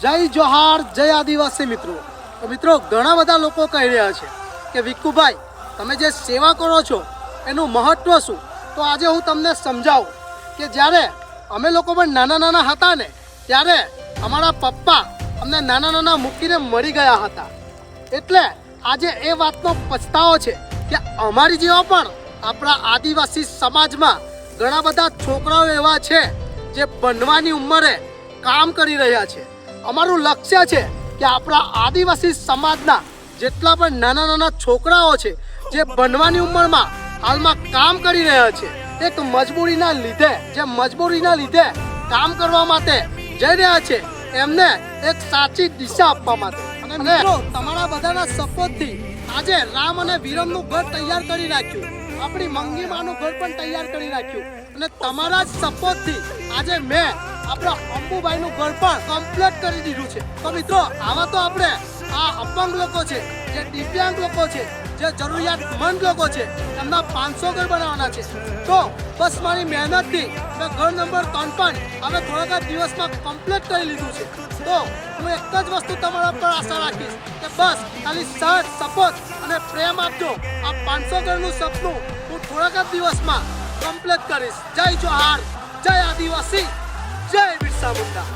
જય જોહાર, જય આદિવાસી મિત્રો। તો મિત્રો ઘણા બધા લોકો કહી રહ્યા છે કે વિક્કુભાઈ તમે જે સેવા કરો છો એનું મહત્વ શું। તો આજે હું તમને સમજાવું કે જ્યારે અમે લોકો પણ નાના નાના હતા ને ત્યારે અમારા પપ્પા અમને નાના નાના મૂકીને મરી ગયા હતા, એટલે આજે એ વાતનો પછતાવો છે કે અમારી જેવા પણ આપણા આદિવાસી સમાજમાં ઘણા બધા છોકરાઓ એવા છે જે બનવાની ઉંમરે કામ કરી રહ્યા છે। અમારું લક્ષ્ય છે કે આપણા આદિવાસી સમાજના જેટલા પણ નાના નાના છોકરાઓ છે જે બનવાની ઉંમરમાં હાલમાં કામ કરી રહ્યા છે, એક મજબૂરીના લીધે કામ કરવા માટે જઈ રહ્યા છે, એમને એક સાચી દિશા આપવા માટે। અને મિત્રો તમારા બધાના સપોર્ટથી આજે રામ અને વિરમનું ઘર તૈયાર કરી નાખ્યું, આપણી મંગી માનું ઘર પણ તૈયાર કરી નાખ્યું, અને તમારા જ સપોર્ટથી આજે મેં આપણા અંબુભાઈનું ઘર પણ કમ્પ્લીટ કરી દીધું છે। તો મિત્રો આવા તો આપણે આ અપંગ લોકો છે, જે દિવ્યાંગ લોકો છે, જે જરૂરિયાતમંદ લોકો છે, એમના 500 ઘર બનાવવાના છે। તો બસ મારી મહેનતથી મેં ઘર નંબર 3 પણ હવે થોડાક દિવસમાં કમ્પ્લીટ કરી લીધું છે। તો હું એક જ વસ્તુ તમારા પર આશા રાખીશ કે બસ ખાલી સાથ સપોર્ટ અને પ્રેમ આપજો। આ 500 ઘરનું સપનું હું થોડાક દિવસમાં કમ્પ્લીટ કરીશ। જય જોહાર, જય આદિવાસી, જય બિરસા મુંડા।